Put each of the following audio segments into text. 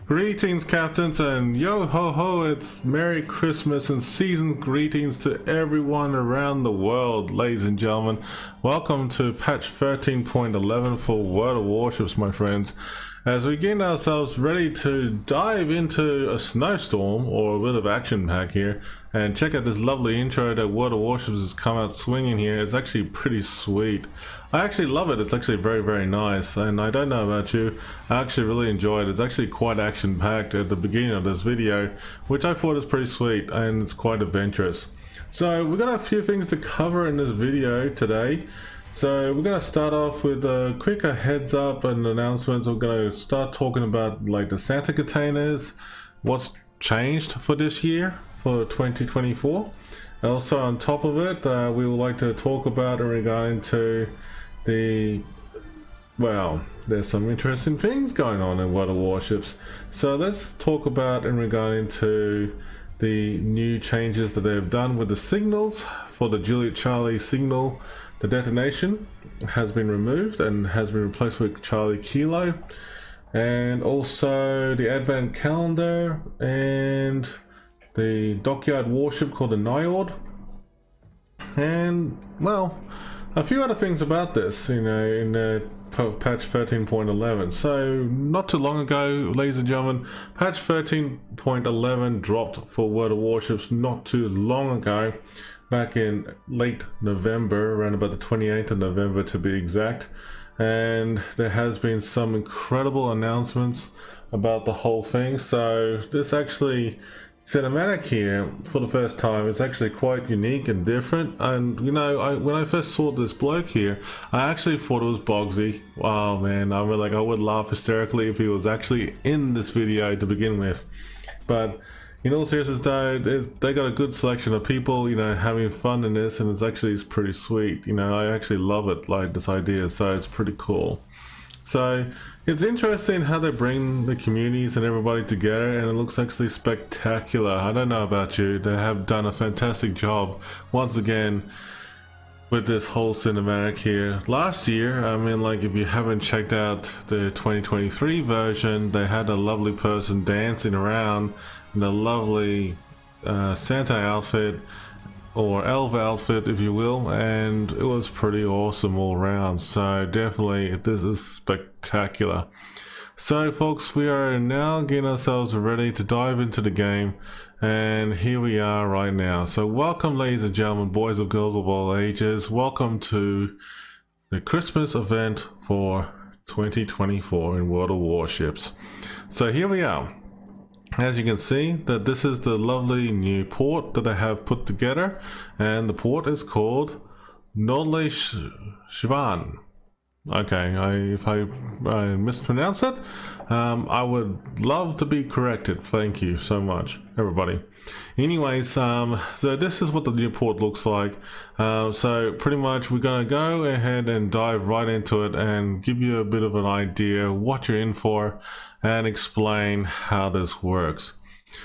Greetings, captains, and yo ho ho, it's Merry Christmas and season greetings to everyone around the world, ladies and gentlemen. Welcome to patch 13.11 for World of Warships, my friends. As we get ourselves ready to dive into a snowstorm, or a bit of action pack here, and check out this lovely intro that World of Warships has come out swinging here. It's actually pretty sweet. I actually love it. It's actually very nice, and I don't know about you, I actually really enjoy it. It's actually quite action packed at the beginning of this video, which I thought is pretty sweet, and it's quite adventurous. So we've got a few things to cover in this video today. So we're going to start off with a quick heads up and announcements. We're going to start talking about like the Santa containers, what's changed for this year, for 2024. Also on top of it, we would like to talk about regarding to the, well, there's some interesting things going on in World of Warships. So let's talk about in regarding to the new changes that they've done with the signals. For the Juliet Charlie signal, the detonation has been removed and has been replaced with Charlie Kilo, and also the advent calendar and the Dockyard warship called the Niord, and well, a few other things about this, you know, in the patch 13.11. So not too long ago, ladies and gentlemen, patch 13.11 dropped for World of Warships not too long ago, back in late November, around about the 28th of November to be exact, and there has been some incredible announcements about the whole thing. So this actually cinematic here for the first time is actually quite unique and different, and you know, when I first saw this bloke here, I actually thought it was Bogsy. Wow, man, I mean, like, I would laugh hysterically if he was actually in this video to begin with. But in all seriousness though, they got a good selection of people, you know, having fun in this, and it's pretty sweet. You know, I actually love it, like this idea, so it's pretty cool. So it's interesting how they bring the communities and everybody together, and it looks actually spectacular. I don't know about you, they have done a fantastic job once again with this whole cinematic here. Last year, I mean, like, if you haven't checked out the 2023 version, they had a lovely person dancing around in a lovely Santa outfit, or elf outfit if you will, and it was pretty awesome all around. So definitely this is spectacular. So folks, we are now getting ourselves ready to dive into the game, and here we are right now. So welcome, ladies and gentlemen, boys and girls of all ages, welcome to the Christmas event for 2024 in World of Warships. So here we are. As you can see, that this is the lovely new port that I have put together, and the port is called Shinanon. Okay, if I mispronounce it, I would love to be corrected. Thank you so much, everybody. Anyways, so this is what the new port looks like. So pretty much we're gonna go ahead and dive right into it and give you a bit of an idea what you're in for and explain how this works.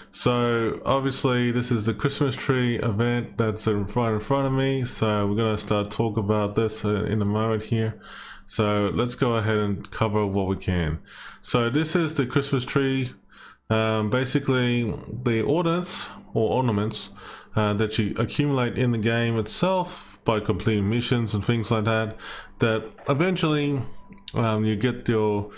So obviously this is the Christmas tree event that's in front of me, so we're gonna start talking about this in a moment here. So let's go ahead and cover what we can. So this is the Christmas tree, basically the ordnance or ornaments that you accumulate in the game itself by completing missions and things like that, that eventually you get your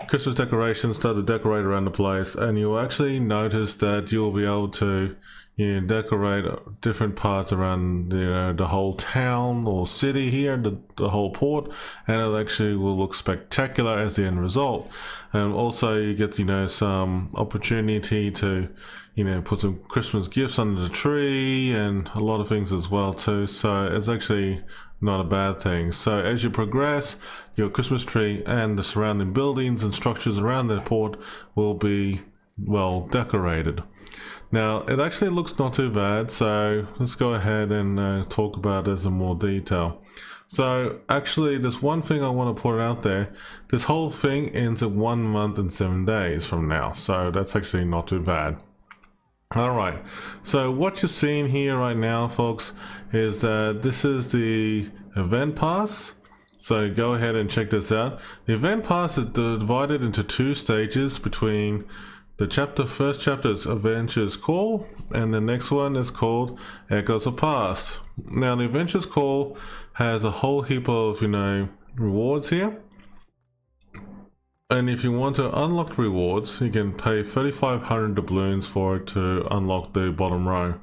Christmas decorations, start to decorate around the place, and you'll actually notice that you'll be able to, you know, decorate different parts around the whole town or city here, the whole port, and it actually will look spectacular as the end result. And also you get, you know, some opportunity to, you know, put some Christmas gifts under the tree and a lot of things as well too. So it's actually not a bad thing. So as you progress, your Christmas tree and the surrounding buildings and structures around the port will be well decorated. Now it actually looks not too bad, so let's go ahead and talk about this in more detail. So actually there's one thing I want to put out there. This whole thing ends at 1 month and 7 days from now, so that's actually not too bad. Alright, so what you're seeing here right now, folks, is that this is the event pass. So go ahead and check this out. The event pass is divided into 2 stages between The first chapter is Adventures Call, and the next one is called Echoes of Past. Now the Adventures Call has a whole heap of, rewards here. And if you want to unlock rewards, you can pay 3,500 doubloons for it to unlock the bottom row.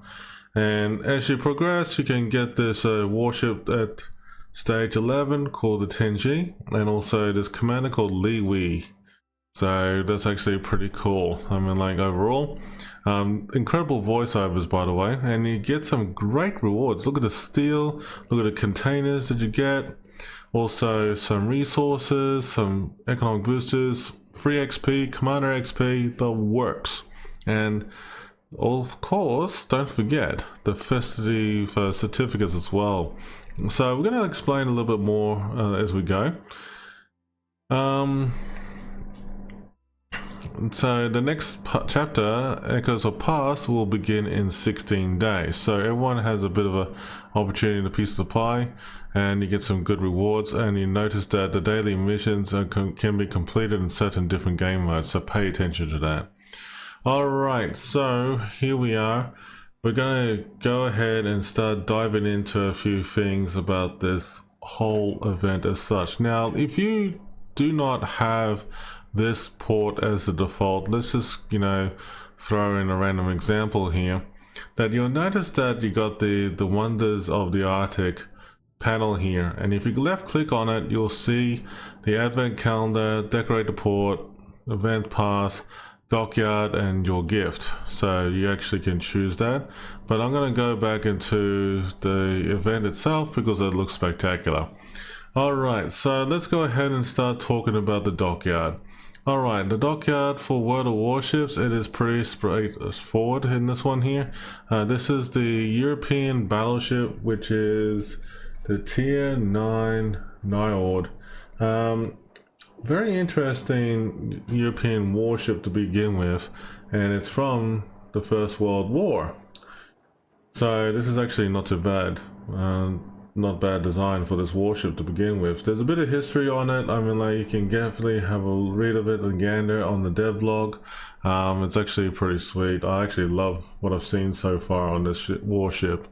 And as you progress, you can get this warship at stage 11 called the 10G, and also this commander called Li Wei. So that's actually pretty cool. I mean, like, overall, incredible voiceovers, by the way, and you get some great rewards. Look at the steel, look at the containers that you get. Also some resources, some economic boosters, free XP, commander XP, the works. And of course, don't forget the festive certificates as well. So we're going to explain a little bit more as we go. So the next chapter, Echoes of Past, will begin in 16 days. So everyone has a bit of an opportunity to piece of the pie, and you get some good rewards. And you notice that the daily missions can be completed in certain different game modes, so pay attention to that. Alright, so here we are. We're going to go ahead and start diving into a few things about this whole event as such. Now, if you do not have this port as the default, let's just throw in a random example here, that you'll notice that you got the Wonders of the Arctic panel here, and if you left click on it, you'll see the advent calendar, decorate the port, event pass, Dockyard, and your gift. So you actually can choose that, but I'm going to go back into the event itself because it looks spectacular. Alright, so let's go ahead and start talking about the Dockyard. Alright, the Dockyard for World of Warships, it is pretty straightforward in this one here. This is the European battleship, which is the Tier 9 Niord. Very interesting European warship to begin with, and it's from the First World War. So this is actually not too bad. Not bad design for this warship to begin with. There's a bit of history on it. I mean, like, you can definitely have a read of it and gander on the devlog. It's actually pretty sweet. I actually love what I've seen so far on this warship.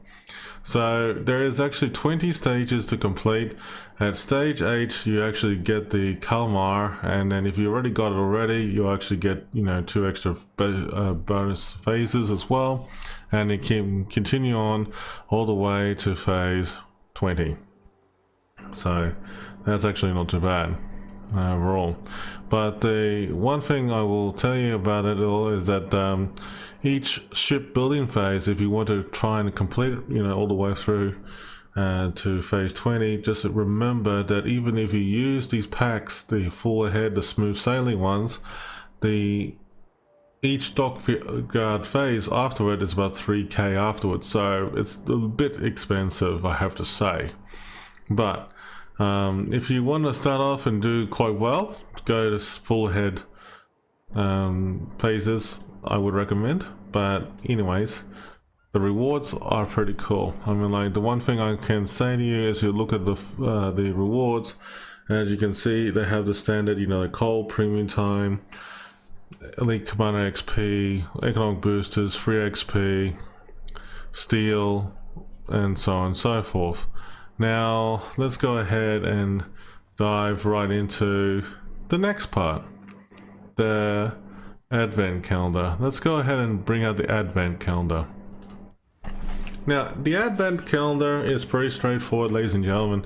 So there is actually 20 stages to complete. At stage 8 you actually get the Kalmar, and then if you already got it already, you actually get 2 extra bonus phases as well, and it can continue on all the way to phase 20. So that's actually not too bad overall. But the one thing I will tell you about it all is that each ship building phase, if you want to try and complete it all the way through to phase 20, just remember that even if you use these packs, the full ahead, the smooth sailing ones, each Dockyard phase afterward is about 3k afterwards, so it's a bit expensive, I have to say. But if you want to start off and do quite well, go to full ahead phases, I would recommend. But anyways, the rewards are pretty cool. I mean, like, the one thing I can say to you is you look at the rewards, as you can see, they have the standard, the coal, premium time, elite commander XP, economic boosters, free XP, steel, and so on and so forth. Now let's go ahead and dive right into the next part, the advent calendar. Let's go ahead and bring out the advent calendar. Now the advent calendar is pretty straightforward, ladies and gentlemen.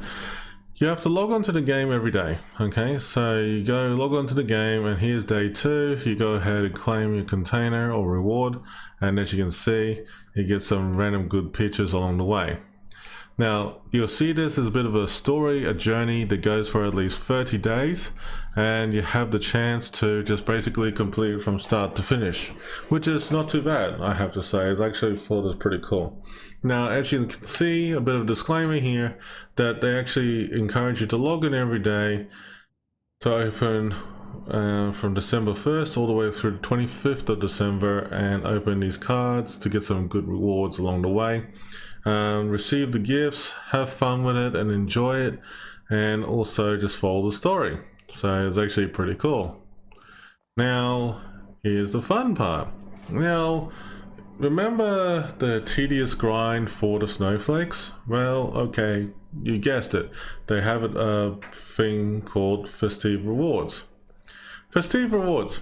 You have to log on to the game every day, okay? So you go log on to the game, and here's day 2. You go ahead and claim your container or reward, and as you can see, you get some random good pictures along the way. Now, you'll see this as a bit of a story, a journey that goes for at least 30 days, and you have the chance to just basically complete it from start to finish, which is not too bad, I have to say. It's actually thought it's pretty cool. Now, as you can see, a bit of a disclaimer here, that they actually encourage you to log in every day to open from December 1st all the way through the 25th of December, and open these cards to get some good rewards along the way. Receive the gifts, have fun with it and enjoy it, and also just follow the story. So it's actually pretty cool. Now, here's the fun part. Now, remember the tedious grind for the snowflakes? Well, okay, you guessed it. They have a thing called Festive Rewards. Festive Rewards,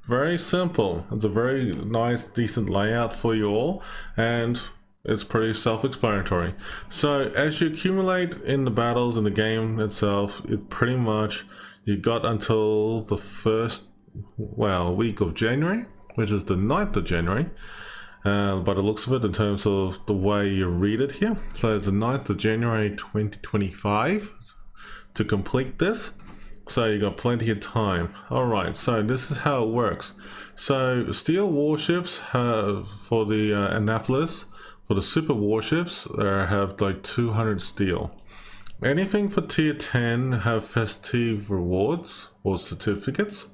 very simple. It's a very nice, decent layout for you all, and it's pretty self-explanatory. So as you accumulate in the battles in the game itself, it pretty much, you got until the first, well, week of January, which is the 9th of January. By the looks of it, in terms of the way you read it here. So it's the 9th of January 2025 to complete this. So you got plenty of time. Alright, so this is how it works. So steel warships have, for the Annapolis, for the super warships, have like 200 steel. Anything for tier 10 have festive rewards or certificates.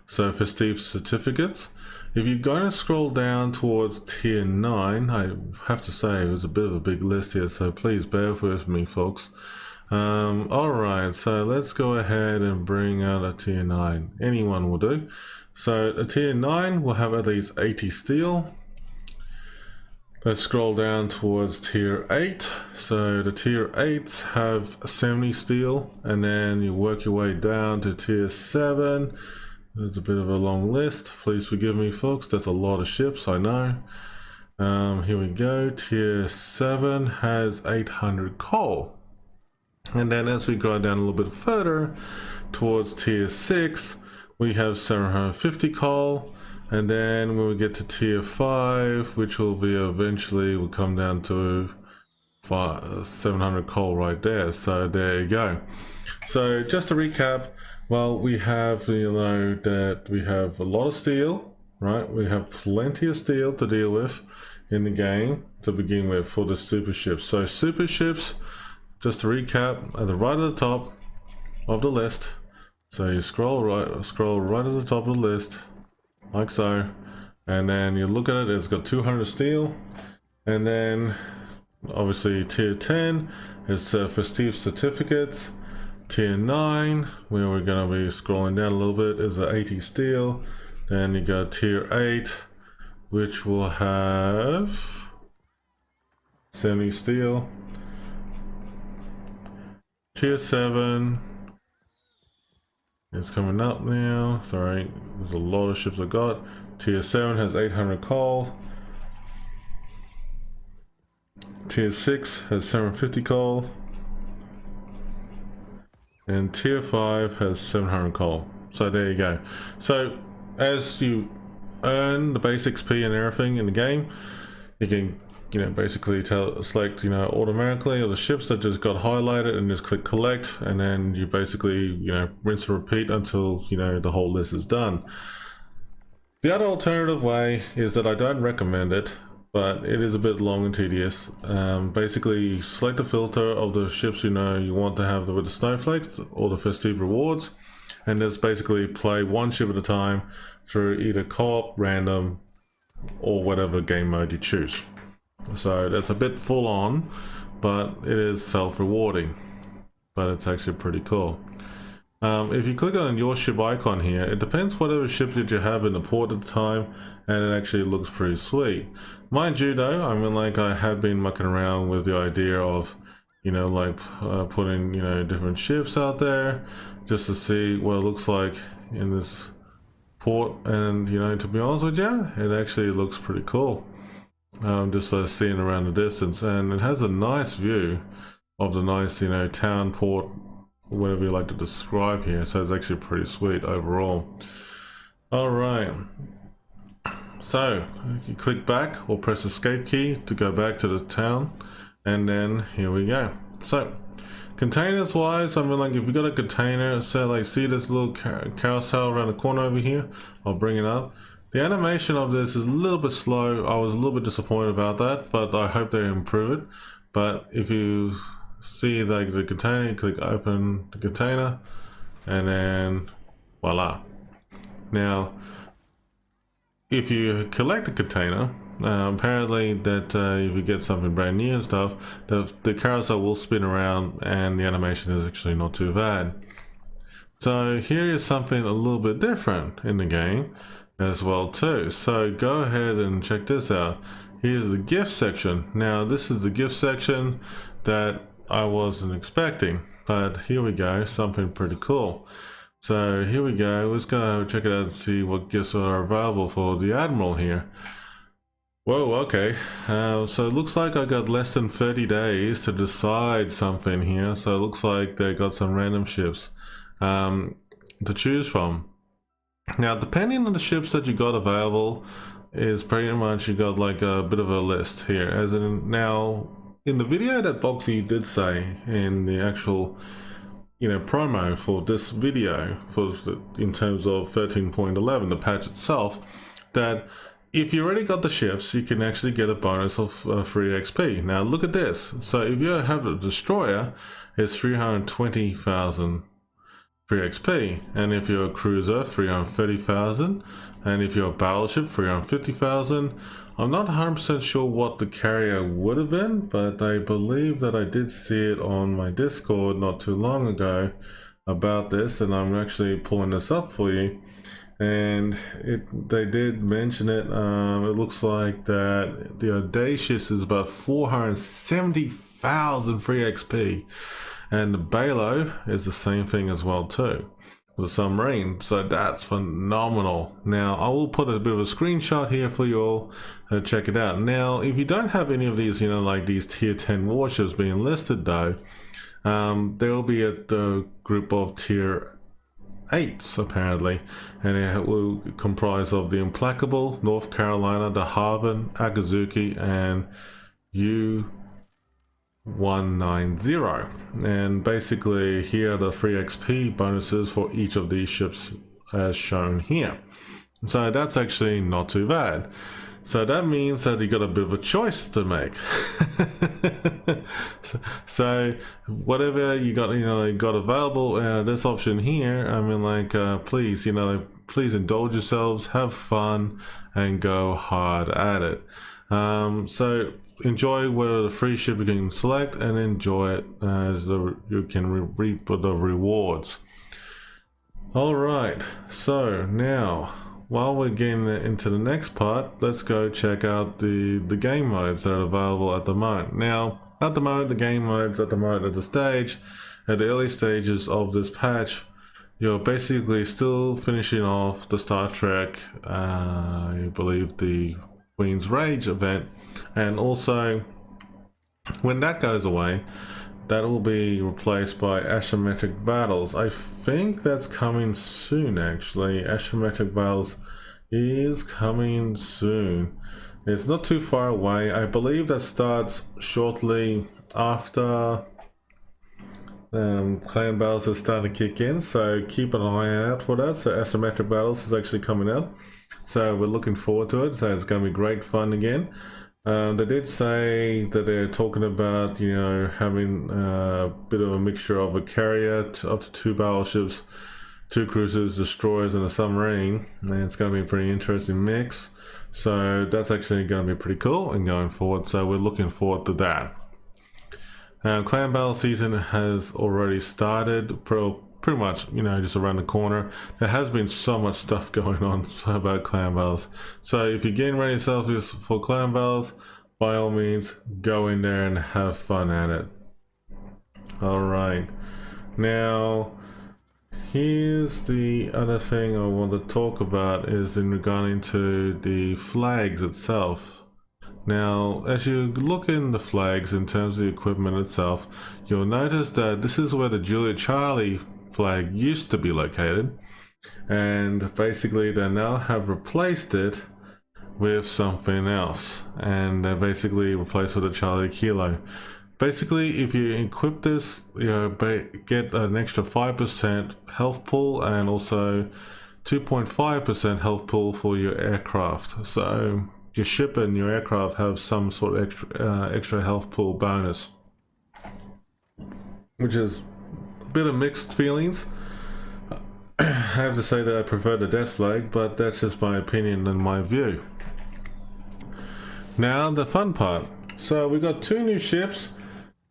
So festive certificates. If you're going to scroll down towards tier 9, I have to say it was a bit of a big list here, so please bear with me, folks. Alright, so let's go ahead and bring out a tier 9. Anyone will do. So a tier 9 will have at least 80 steel. Let's scroll down towards tier 8. So the tier 8s have 70 steel, and then you work your way down to tier 7. There's a bit of a long list. Please forgive me, folks. That's a lot of ships, I know. Here we go. Tier 7 has 800 coal. And then as we go down a little bit further towards tier 6, we have 750 coal. And then when we get to tier 5, which will be eventually, will come down to 700 coal right there. So there you go. So just to recap, well, we have, you know, that we have a lot of steel, right? We have plenty of steel to deal with in the game to begin with for the super ships. So super ships, just to recap, at the right at the top of the list. So you scroll right at the top of the list, like so, and then you look at it, it's got 200 steel, and then obviously tier 10 is festive certificates. Tier 9, where we're going to be scrolling down a little bit, is 80 steel. Then you got tier 8, which will have 70 steel. Tier 7 is coming up now. Sorry, there's a lot of ships I got. Tier 7 has 800 coal. Tier 6 has 750 coal. And tier 5 has 700 coal. So there you go. So as you earn the base XP and everything in the game, you can, you know, basically select, you know, automatically, or the ships that just got highlighted, and just click collect, and then you basically, you know, rinse and repeat until, you know, the whole list is done. The other alternative way is that I don't recommend it, but it is a bit long and tedious. Basically, select a filter of the ships you know you want to have with the snowflakes or the festive rewards, and just basically play one ship at a time through either co-op, random, or whatever game mode you choose. So that's a bit full on, but it is self-rewarding, but it's actually pretty cool. If you click on your ship icon here, it depends whatever ship that you have in the port at the time, and it actually looks pretty sweet. Mind you though, I mean, like, I have been mucking around with the idea of, you know, like putting, you know, different ships out there just to see what it looks like in this port, and, you know, to be honest with you, it actually looks pretty cool. Just seeing around the distance, and it has a nice view of the nice, you know, town, port, whatever you like to describe here. So it's actually pretty sweet overall. All right, so you click back or press escape key to go back to the town, and then here we go. So containers wise, I mean, like, if you got a container, say, like, see this little carousel around the corner over here, I'll bring it up. The animation of this is a little bit slow. I was a little bit disappointed about that, but I hope they improve it. But if you see, like, the container, you click open the container, and then voila. Now, if you collect a container, apparently that if you get something brand new and stuff, the carousel will spin around, and the animation is actually not too bad. So here is something a little bit different in the game. as well too. So go ahead and check this out. Here's the gift section. Now this is the gift section that I wasn't expecting, but here we go, something pretty cool. So here we go, let's go check it out and see what gifts are available for the Admiral here. Whoa, okay. So it looks like I got less than 30 days to decide something here. So it looks like they got some random ships to choose from. Now, depending on the ships that you got available, is pretty much you got like a bit of a list here. As in, now, in the video that Boxy did say in the actual, promo for this video, in terms of 13.11, the patch itself, that if you already got the ships, you can actually get a bonus of free XP. Now look at this. So if you have a destroyer, it's 320,000 free XP, and if you're a cruiser, 330,000, and if you're a battleship, 350,000. I'm not 100% sure what the carrier would have been, but I believe that I did see it on my Discord not too long ago about this, and I'm actually pulling this up for you. And they did mention it. It looks like that the Audacious is about 470,000 free XP, and the Balo is the same thing as well too, the submarine. So that's phenomenal. Now I will put a bit of a screenshot here for you all to check it out. Now if you don't have any of these, like these tier 10 warships being listed though, there will be a group of tier 8s apparently, and it will comprise of the Implacable, North Carolina, the Hoffmann, Akazuki, and U190. And basically here are the free XP bonuses for each of these ships as shown here. So that's actually not too bad. So that means that you got a bit of a choice to make. so whatever you got, you got available, this option here, I mean, like, please, please indulge yourselves, have fun, and go hard at it. So enjoy where the free ship you can select, and enjoy it as you can reap the rewards. All right, so now, while we're getting into the next part, let's go check out the game modes that are available at the moment. Now, at the moment, the game modes at the moment at the early stages of this patch, you're basically still finishing off the Star Trek, I believe the Queen's Rage event, and also when that goes away, that will be replaced by asymmetric battles. I think that's coming soon actually. Asymmetric battles is coming soon. It's not too far away. I believe that starts shortly after clan battles is starting to kick in, so keep an eye out for that. So asymmetric battles is actually coming out, so we're looking forward to it. So it's going to be great fun again. They did say that they're talking about, having a bit of a mixture of a carrier up to 2 battleships, 2 cruisers, destroyers, and a submarine, and it's going to be a pretty interesting mix. So that's actually going to be pretty cool and going forward. So we're looking forward to that. Clan battle season has already started. Pretty much, just around the corner. There has been so much stuff going on about clan battles. So if you're getting ready yourself for clan battles, by all means, go in there and have fun at it. Alright. Now, here's the other thing I want to talk about is in regarding to the flags itself. Now, as you look in the flags in terms of the equipment itself, you'll notice that this is where the Julia Charlie flag used to be located, and basically they now have replaced it with something else, and they basically replaced with a Charlie Kilo. Basically, if you equip this, get an extra 5% health pool and also 2.5% health pool for your aircraft. So your ship and your aircraft have some sort of extra health pool bonus, which is bit of mixed feelings. I have to say that I prefer the death flag, but that's just my opinion and my view. Now the fun part. So we got 2 new ships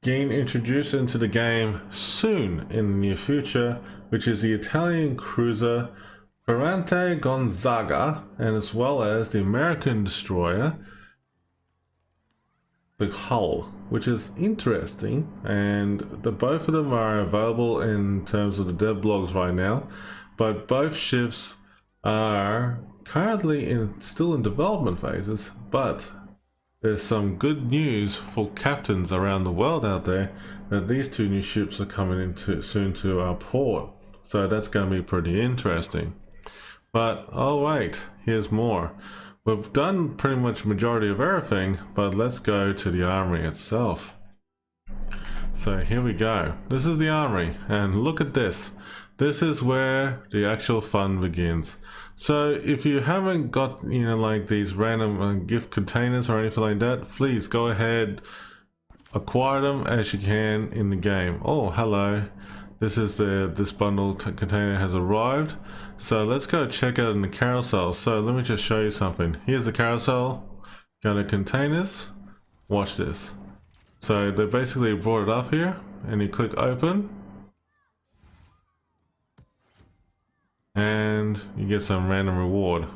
getting introduced into the game soon in the near future, which is the Italian cruiser FERRANTE GONZAGA, and as well as the American destroyer, the Hull, which is interesting, and both of them are available in terms of the dev blogs right now, but both ships are currently still in development phases. But there's some good news for captains around the world out there that these two new ships are coming into soon to our port, so that's going to be pretty interesting. But oh wait, here's more. We've done pretty much majority of everything, but let's go to the armory itself. So here we go. This is the armory, and look at this. This is where the actual fun begins. So if you haven't got, you know, like these random gift containers or anything like that, please go ahead, acquire them as you can in the game. Oh, hello. This bundle container has arrived. So let's go check out in the carousel. So let me just show you something. Here's the carousel. Go to containers. Watch this. So they basically brought it up here, and you click open, and you get some random reward.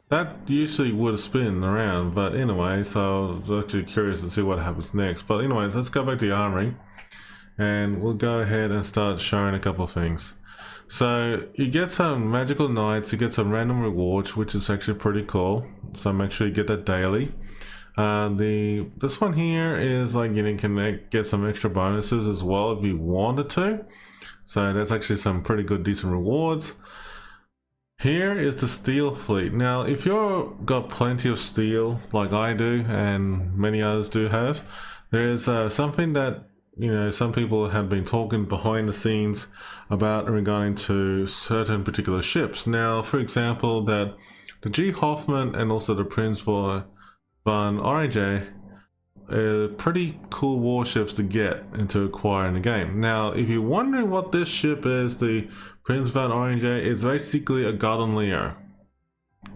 That usually would spin around, but anyway, so I was actually curious to see what happens next. But anyways, let's go back to the armory, and we'll go ahead and start showing a couple of things. So you get some magical knights, you get some random rewards, which is actually pretty cool. So make sure you get that daily. This one here is like you can get some extra bonuses as well if you wanted to. So that's actually some pretty good, decent rewards. Here is the steel fleet. Now, if you've got plenty of steel, like I do, and many others do have, there's something that, you know, some people have been talking behind the scenes about regarding to certain particular ships. Now, for example, that the G. Hoffmann and also the Prins von Oranje are pretty cool warships to get and to acquire in the game. Now, if you're wondering what this ship is, the Prins von Oranje is basically a Garden Leo.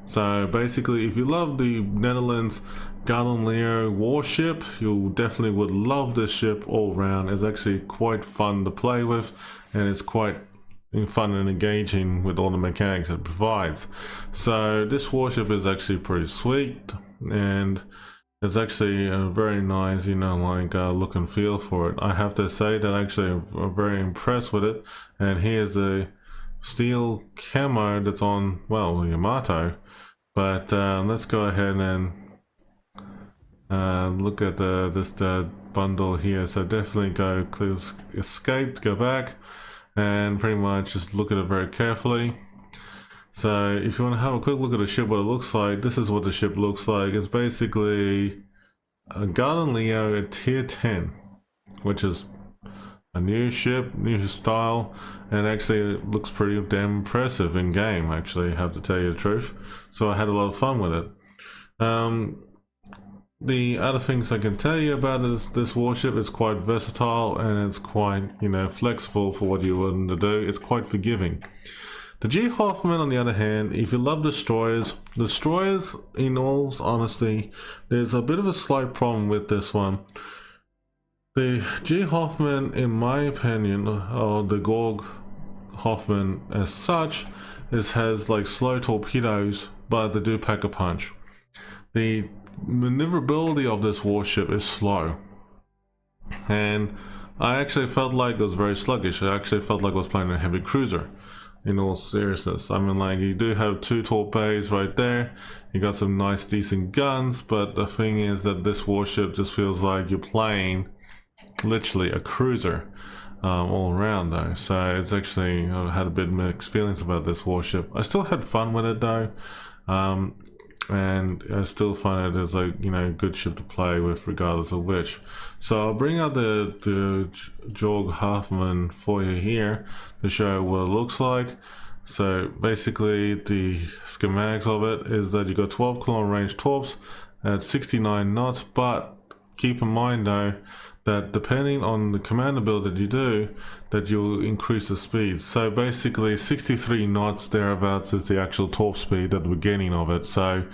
So basically, if you love the Netherlands Garden Leo warship, you definitely would love this ship all round. It's actually quite fun to play with, and it's quite fun and engaging with all the mechanics it provides. So this warship is actually pretty sweet, and it's actually a very nice, you know, like look and feel for it. I have to say that actually I'm very impressed with it. And here's the steel camo that's on, well, Yamato. But let's go ahead and look at this bundle here. So definitely go click escape, go back, and pretty much just look at it very carefully. So if you want to have a quick look at the ship, what it looks like, this is what the ship looks like. It's basically a Garden Leo at tier 10, which is a new ship, new style, and actually it looks pretty damn impressive in game, actually, I have to tell you the truth. So I had a lot of fun with it. The other things I can tell you about is this warship is quite versatile, and it's quite, you know, flexible for what you want to do. It's quite forgiving. The G. Hoffmann, on the other hand, if you love destroyers, in all honesty, there's a bit of a slight problem with this one. The G. Hoffmann, in my opinion, or the Gorg Hoffmann as such, has like slow torpedoes, but they do pack a punch. The maneuverability of this warship is slow, and I actually felt like it was very sluggish. I actually felt like I was playing a heavy cruiser, in all seriousness. I mean, like, you do have 2 torpedoes right there, you got some nice decent guns, but the thing is that this warship just feels like you're playing literally a cruiser all around though. So it's actually, I had a bit mixed feelings about this warship. I still had fun with it though, and I still find it as a, you know, good ship to play with regardless of which. So I'll bring out the Jorg Hoffmann for you here to show what it looks like. So basically the schematics of it is that you got 12 kilometer range torps at 69 knots, but keep in mind though that depending on the command build that you do, that you'll increase the speed. So basically 63 knots thereabouts is the actual torp speed at the beginning of it. So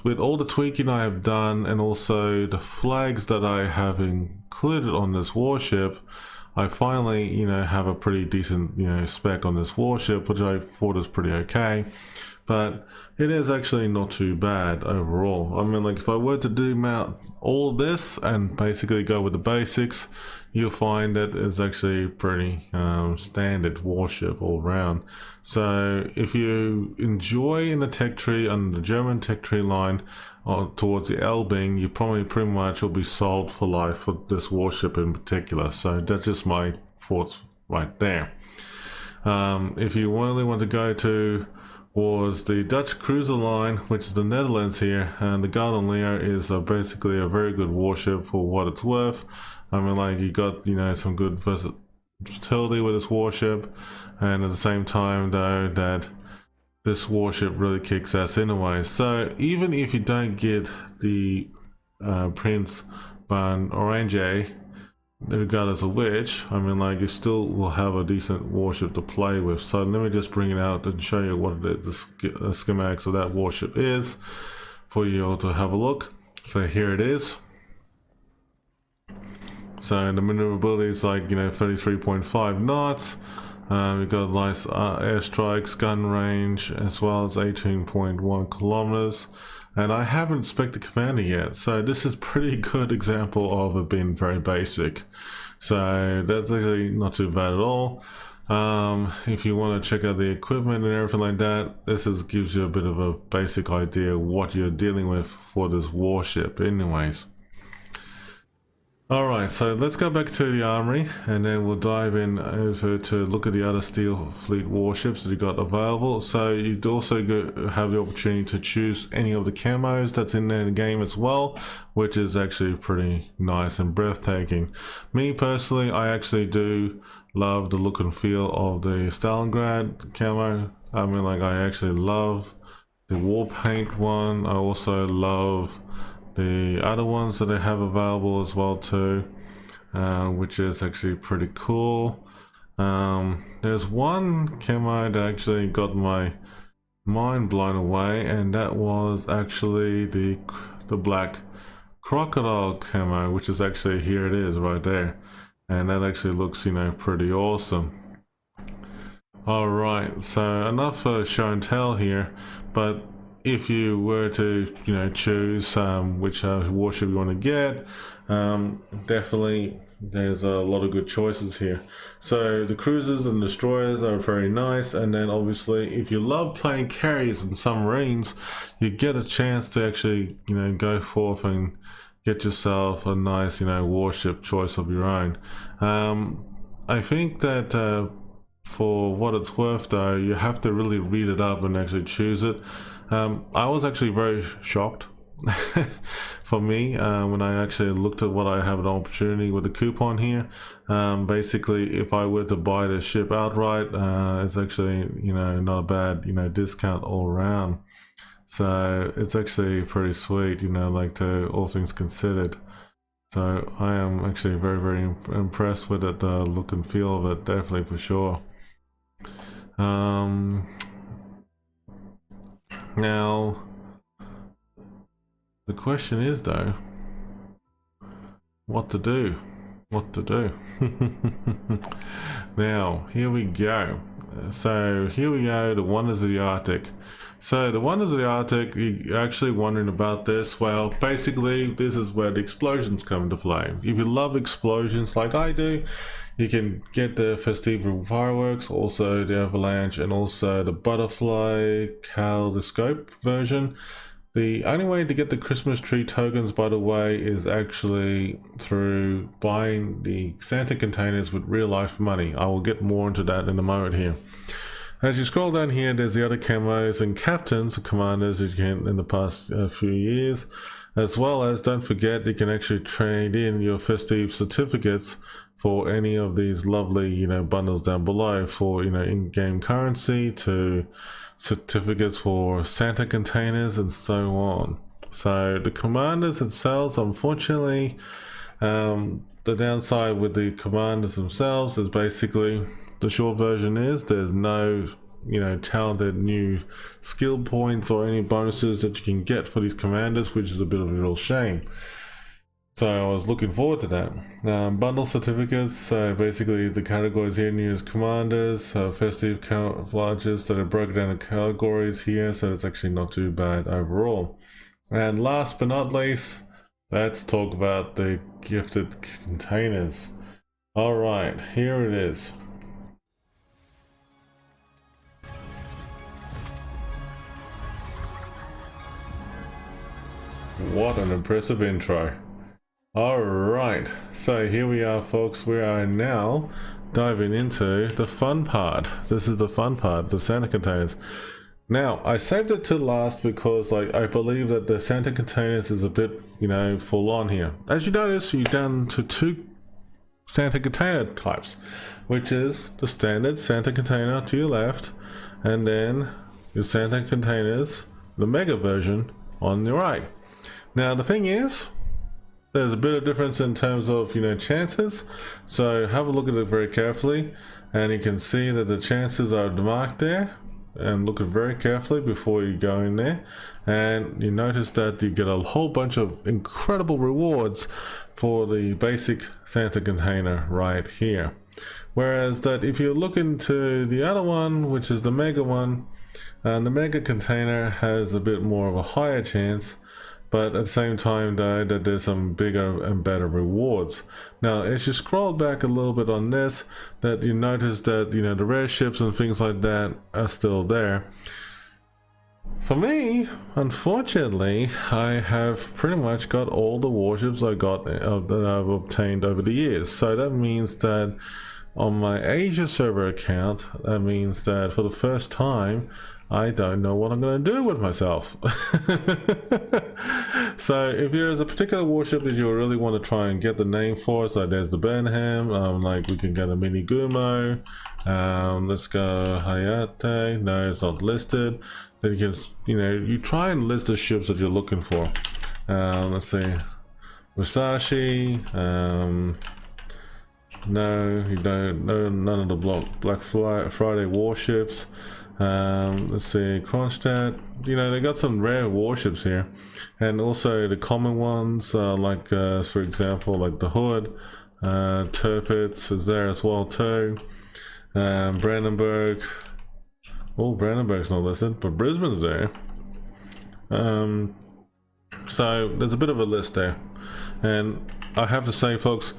with all the tweaking I have done, and also the flags that I have included on this warship, I finally, you know, have a pretty decent, you know, spec on this warship, which I thought is pretty okay. But it is actually not too bad overall. I mean, like, if I were to do mount all this and basically go with the basics, you'll find that it's actually pretty standard warship all round. So if you enjoy in the tech tree under the German tech tree line towards the Elbing, you probably pretty much will be sold for life for this warship in particular. So that's just my thoughts right there. If you really want to go to was the Dutch cruiser line, which is the Netherlands here, and the Garden Leo is basically a very good warship for what it's worth. I mean, like, you got, you know, some good versatility with this warship, and at the same time though that this warship really kicks ass anyway. So even if you don't get the Prins van Oranje, regardless of which, I mean, like, you still will have a decent warship to play with. So let me just bring it out and show you what the schematics of that warship is for you all to have a look. So here it is. So the maneuverability is like, you know, 33.5 knots. We've got nice airstrikes, gun range, as well as 18.1 kilometers. And I haven't spec'd the commander yet, so this is pretty good example of it being very basic. So that's actually not too bad at all. If you want to check out the equipment and everything like that, this gives you a bit of a basic idea of what you're dealing with for this warship anyways. Alright, so let's go back to the armory, and then we'll dive in over to look at the other Steel Fleet warships that you got available. So you'd also have the opportunity to choose any of the camos that's in the game as well, which is actually pretty nice and breathtaking. Me personally, I actually do love the look and feel of the Stalingrad camo. I mean, like, I actually love the war paint one. I also love the other ones that they have available as well too, which is actually pretty cool. There's one camo that actually got my mind blown away, and that was actually the black crocodile camo, which is actually, here it is right there, and that actually looks, you know, pretty awesome. Alright, so enough show and tell here, but if you were to, you know, choose which warship you want to get, definitely there's a lot of good choices here. So the cruisers and destroyers are very nice, and then obviously if you love playing carriers and submarines, you get a chance to actually, you know, go forth and get yourself a nice, you know, warship choice of your own. I think that for what it's worth though, you have to really read it up and actually choose it. I was actually very shocked for me when I actually looked at what I have an opportunity with the coupon here. Basically, if I were to buy the ship outright, it's actually, you know, not a bad, you know, discount all around. So it's actually pretty sweet, you know, like, to all things considered. So I am actually very, very impressed with it, the look and feel of it, definitely for sure. Now, the question is though, what to do? What to do? Now, here we go. So here we go, the Wonders of the Arctic. So the Wonders of the Arctic, you're actually wondering about this. Well, basically, this is where the explosions come into play. If you love explosions like I do, you can get the Festive fireworks, also the Avalanche, and also the Butterfly Kaleidoscope version. The only way to get the Christmas tree tokens, by the way, is actually through buying the Santa containers with real life money. I will get more into that in a moment here. As you scroll down here, there's the other camos and captains and commanders that you can in the past few years, as well as, don't forget, you can actually trade in your festive certificates for any of these lovely, you know, bundles down below, for, you know, in-game currency to certificates for Santa containers and so on. So the commanders themselves, unfortunately, the downside with the commanders themselves is basically, the short version is, there's no, you know, talented new skill points or any bonuses that you can get for these commanders, which is a bit of a real shame. So I was looking forward to that. Bundle certificates, so basically the categories here, news commanders, festive camouflages that are broken down into categories here, so it's actually not too bad overall. And last but not least, let's talk about the gifted containers. Alright, here it is. What an impressive intro. Alright, so here we are folks, we are now diving into the fun part. This is the fun part, the Santa containers. Now, I saved it to last because I believe that the Santa containers is a bit, full on here. As you notice, you're down to 2 Santa container types, which is the standard Santa container to your left, and then your Santa containers, the mega version, on the right. Now, the thing is, there's a bit of difference in terms of chances, so have a look at it very carefully, and you can see that the chances are marked there, and look at it very carefully before you go in there, and you notice that you get a whole bunch of incredible rewards for the basic Santa container right here. Whereas that if you look into the other one, which is the mega one, and the mega container has a bit more of a higher chance, but at the same time though that there's some bigger and better rewards. Now as you scroll back a little bit on this, that you notice that the rare ships and things like that are still there. For me, unfortunately, I have pretty much got all the warships I got that I've obtained over the years. So that means that on my Asia server account, that means that for the first time I don't know what I'm going to do with myself. So if there's a particular warship that you really want to try and get the name for, so there's the Benham, like we can get a mini Gumo, let's go Hayate, no it's not listed. Then you can, you try and list the ships that you're looking for. Let's see, Musashi, no, you don't, no, none of the Black Friday warships. Let's see, Kronstadt, they got some rare warships here, and also the common ones, like for example, like the Hood, Tirpitz is there as well too, Brandenburg. Oh, Brandenburg's not listed, but Brisbane's there. So there's a bit of a list there, and I have to say folks,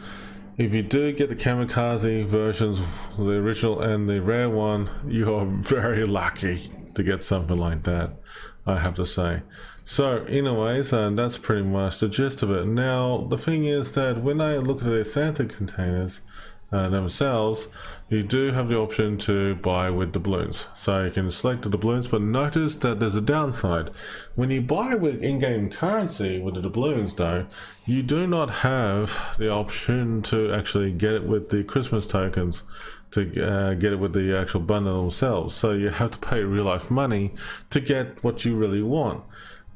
if you do get the kamikaze versions, the original and the rare one, you are very lucky to get something like that, I have to say. So anyways, that's pretty much the gist of it. Now the thing is that when I look at the Santa containers themselves, you do have the option to buy with doubloons, so you can select the doubloons, but notice that there's a downside. When you buy with in-game currency with the doubloons though, you do not have the option to actually get it with the Christmas tokens, to get it with the actual bundle themselves, so you have to pay real life money to get what you really want.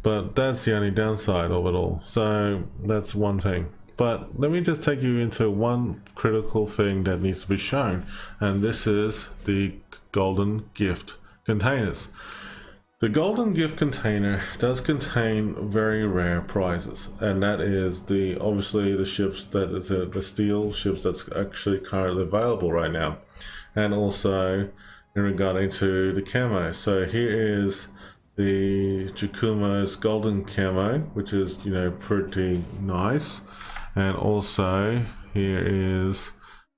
But that's the only downside of it all, so that's one thing. But let me just take you into one critical thing that needs to be shown, and this is the golden gift containers. The golden gift container does contain very rare prizes, and that is obviously the ships that is the steel ships that's actually currently available right now, and also in regarding to the camo. So here is the Jakumo's golden camo, which is pretty nice. And also here is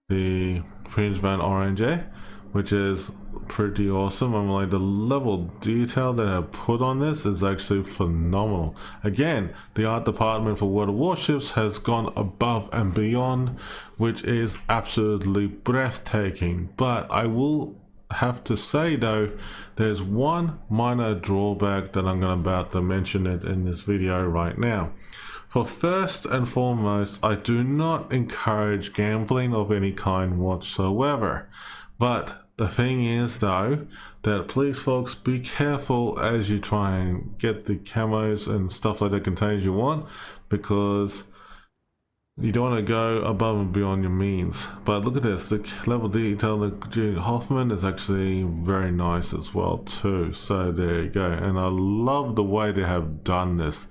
the Prins van Oranje, which is pretty awesome. I'm like, the level of detail that I put on this is actually phenomenal. Again, the art department for World of Warships has gone above and beyond, which is absolutely breathtaking. But I will have to say though, there's one minor drawback that I'm about to mention it in this video right now. For first and foremost, I do not encourage gambling of any kind whatsoever. But the thing is though, that please folks, be careful as you try and get the camos and stuff like that containers you want, because you don't want to go above and beyond your means. But look at this, the level detail, the Hoffmann is actually very nice as well too. So there you go, and I love the way they have done this.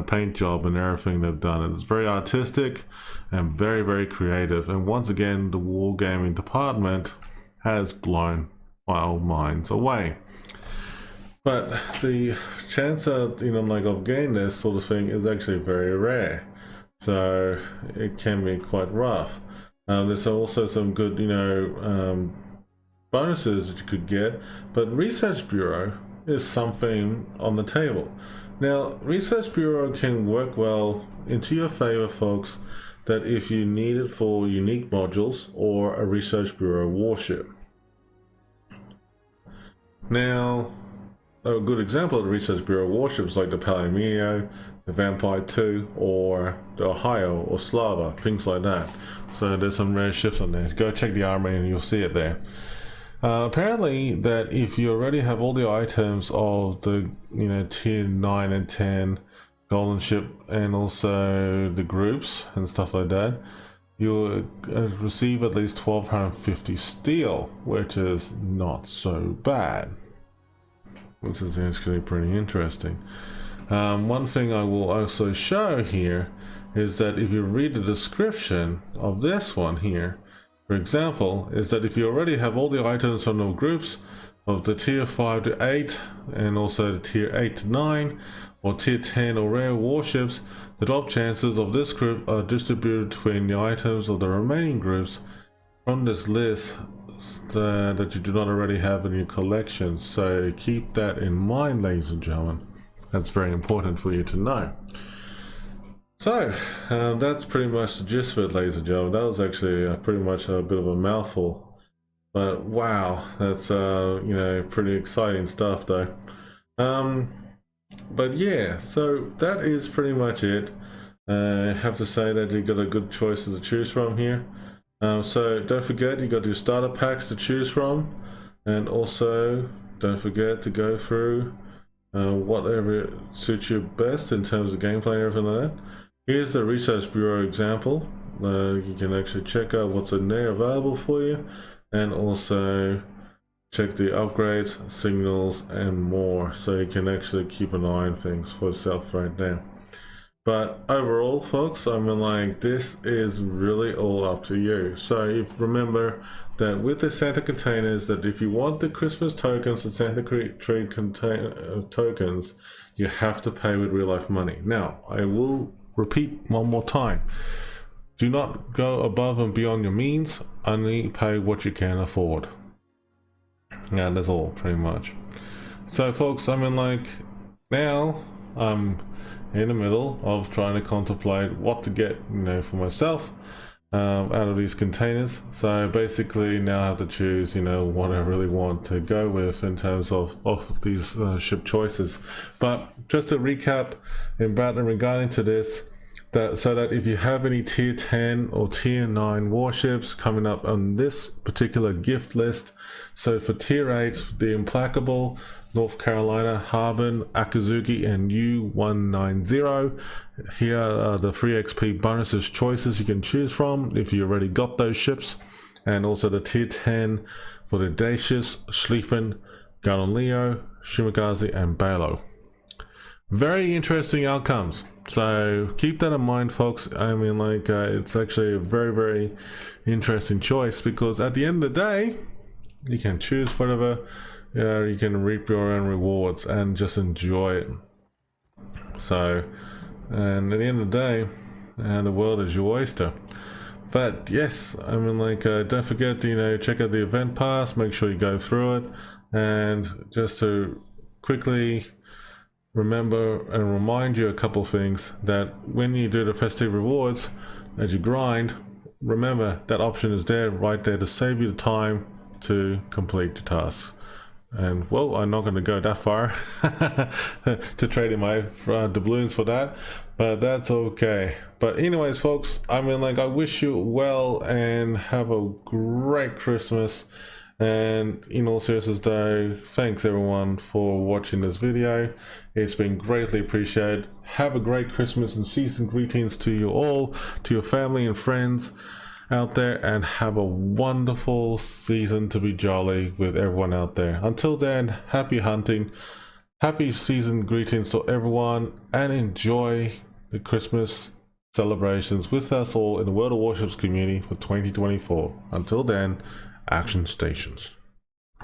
paint job and everything they've done. It's very artistic and very, very creative. And once again, the wargaming department has blown our minds away. But the chance of, of getting this sort of thing is actually very rare. So it can be quite rough. There's also some good, bonuses that you could get, but Research Bureau is something on the table. Now, Research Bureau can work well into your favor, folks, that if you need it for unique modules or a Research Bureau warship. Now, a good example of the Research Bureau warships like the Palomino, the Vampire 2, or the Ohio or Slava, things like that. So there's some rare ships on there. Go check the armory and you'll see it there. Apparently that if you already have all the items of the tier 9 and 10 golden ship and also the groups and stuff like that, you'll receive at least 1250 steel, which is not so bad, which is actually pretty interesting. One thing I will also show here is that if you read the description of this one here, for example, is that if you already have all the items from the groups of the tier 5 to 8 and also the tier 8 to 9 or tier 10 or rare warships, the drop chances of this group are distributed between the items of the remaining groups from this list that you do not already have in your collection. So keep that in mind, ladies and gentlemen. That's very important for you to know. So that's pretty much the gist of it, ladies and gentlemen. That was actually pretty much a bit of a mouthful, but wow, that's pretty exciting stuff though. But yeah, so that is pretty much it. I have to say that you got a good choices to choose from here. So don't forget, you got your starter packs to choose from, and also don't forget to go through whatever suits you best in terms of gameplay and everything like that. Here's the Research Bureau example. You can actually check out what's in there available for you, and also check the upgrades, signals, and more, so you can actually keep an eye on things for yourself right now. But overall, folks, I mean, like, this is really all up to you. So if remember that with the Santa containers, that if you want the Christmas tokens, the Santa trade tokens, you have to pay with real life money. Now, I will repeat one more time. Do not go above and beyond your means. Only pay what you can afford. Yeah, that's all pretty much. So folks, I mean, like, now I'm in the middle of trying to contemplate what to get, for myself out of these containers. So basically now I have to choose, what I really want to go with in terms of these ship choices. But just to recap regarding to this, so that if you have any tier 10 or tier 9 warships coming up on this particular gift list, so for tier 8, the Implacable, North Carolina, Harbin, Akazuki, and U190. Here are the free XP bonuses choices you can choose from if you already got those ships, and also the tier 10 for the Dacious, Schlieffen, Galileo, Shimagazi, and Balo. Very interesting outcomes, so keep that in mind, folks. I mean, like, it's actually a very, very interesting choice, because at the end of the day, you can choose whatever. You can reap your own rewards and just enjoy it. So, and at the end of the day, the world is your oyster. But yes, I mean, like, don't forget to check out the event pass. Make sure you go through it, and just to quickly remember and remind you a couple things, that when you do the festive rewards, as you grind, remember that option is there, right there, to save you the time to complete the tasks. And well, I'm not going to go that far to trade in my doubloons for that, but that's okay. But anyways, folks, I mean, like, I wish you well and have a great Christmas. And in all seriousness though, thanks everyone for watching this video. It's been greatly appreciated. Have a great Christmas and season greetings to you all, to your family and friends out there, and have a wonderful season to be jolly with everyone out there. Until then, happy hunting, happy season greetings to everyone, and enjoy the Christmas celebrations with us all in the World of Warships community for 2024. Until then, action stations.